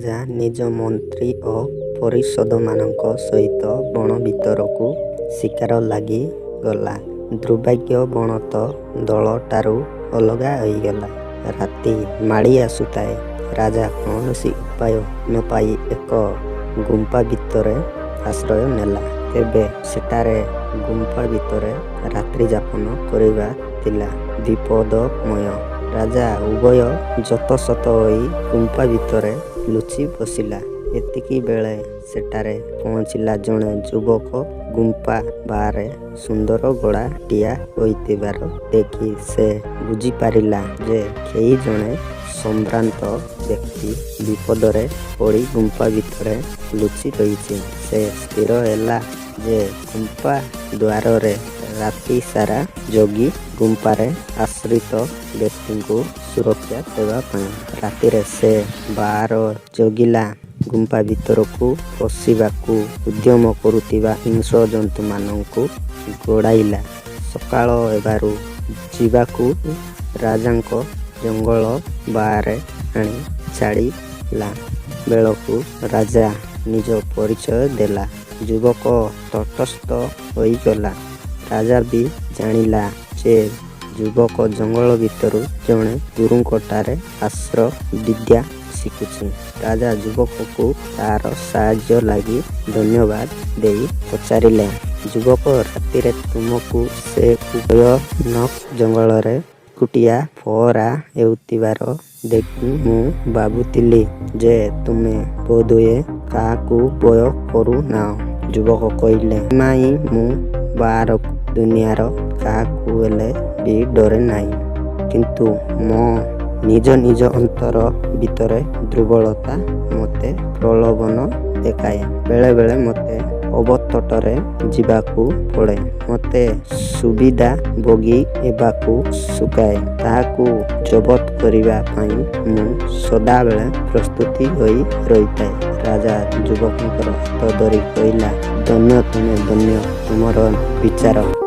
ରାଜା ନିଜ ମନ୍ତ୍ରୀ ଓ ପରିଷଦମାନଙ୍କ ସହିତ ବଣ ଭିତରକୁ ଶିକାର ଲାଗି ଗଲା। ଦୁର୍ଭାଗ୍ୟ ବଣ ତ ଦଳଟାରୁ ଅଲଗା ହୋଇଗଲା। ରାତି ମାଡ଼ି ଆସୁଥାଏ। ରାଜା କୌଣସି ଉପାୟ ନ ପାଇ ଏକ ଗୁମ୍ଫା ଭିତରେ ଆଶ୍ରୟ ନେଲା। ତେବେ ସେଠାରେ ଗୁମ୍ଫା ଭିତରେ ରାତ୍ରି ଯାପନ କରିବା ଥିଲା ବିପଦମୟ। ରାଜା ଉଭୟ ଯତସତ ହୋଇ ଗୁମ୍ଫା ଭିତରେ ଲୁଚି ବସିଲା। ଏତିକି ବେଳେ ସେଠାରେ ପହଞ୍ଚିଲା ଜଣେ ଯୁବକ। ଗୁମ୍ଫା ବାହାରେ ସୁନ୍ଦର ଘୋଡ଼ା ଠିଆ ହୋଇଥିବାର ଦେଖି ସେ ବୁଝିପାରିଲା ଯେ କେହି ଜଣେ ସମ୍ଭ୍ରାନ୍ତ ବ୍ୟକ୍ତି ବିପଦରେ ପଡ଼ି ଗୁମ୍ଫା ଭିତରେ ଲୁଚି ରହିଛି। ସେ ସ୍ଥିର ହେଲା ଯେ ଗୁମ୍ଫା ଦ୍ୱାରରେ ରାତି ସାରା ଜଗି ଗୁମ୍ଫାରେ ଆଶ୍ରିତ ବ୍ୟକ୍ତିଙ୍କୁ ସୁରକ୍ଷା ଦେବା ପାଇଁ। ରାତିରେ ସେ ବାହାର ଜଗିଲା। ଗୁମ୍ଫା ଭିତରକୁ ପଶିବାକୁ ଉଦ୍ୟମ କରୁଥିବା ହିଂସ୍ର ଜନ୍ତୁମାନଙ୍କୁ ଗୋଡ଼ାଇଲା। ସକାଳ ହେବାରୁ ଯିବାକୁ ରାଜାଙ୍କ ଜଙ୍ଗଲ ବାହାରେ ଆଣି ଛାଡ଼ିଲା ବେଳକୁ ରାଜା ନିଜ ପରିଚୟ ଦେଲା। ଯୁବକ ତଟସ୍ଥ ହୋଇଗଲା। ରାଜା ବି ଜାଣିଲା ଯେ ଯୁବକ ଜଙ୍ଗଲ ଭିତରୁ ଜଣେ ଗୁରୁଙ୍କଠାରେ ଅସ୍ତ୍ର ବିଦ୍ୟା ଶିଖୁଛି। ରାଜା ଯୁବକକୁ ତା'ର ସାହାଯ୍ୟ ଲାଗି ଧନ୍ୟବାଦ ଦେଇ ପଚାରିଲେ, ଯୁବକ, ରାତିରେ ତୁମକୁ ସେ ଭୟାନକ ଜଙ୍ଗଲରେ ଏକୁଟିଆ ପହରା ହେଉଥିବାର ଦେଖି ମୁଁ ଭାବୁଥିଲି ଯେ ତୁମେ ବୋଧହୁଏ କାହାକୁ ଭୟ କରୁନାହଁ। ଯୁବକ କହିଲେ, ନାଇଁ, ମୁଁ ବାହାର ଦୁନିଆର କାହାକୁ ହେଲେ ବି ଡରେ ନାହିଁ। କିନ୍ତୁ ମୋ ନିଜ ଅନ୍ତର ଭିତରେ ଦୁର୍ବଳତା ମୋତେ ପ୍ରଲୋଭନ ଦେଖାଏ। ବେଳେବେଳେ ମୋତେ ଅବତଟରେ ଯିବାକୁ ପଡ଼େ। ମୋତେ ସୁବିଧା ଭୋଗୀ ହେବାକୁ ଶୁକାଏ। ତାହାକୁ ଜବତ କରିବା ପାଇଁ ମୁଁ ସଦାବେଳେ ପ୍ରସ୍ତୁତି ହୋଇ ରହିଥାଏ। ରାଜା ଯୁବକଙ୍କର ହାତ ଧରି କହିଲା, ଧନ୍ୟ ତୁମେ, ଧନ୍ୟ ତୁମର ବିଚାର।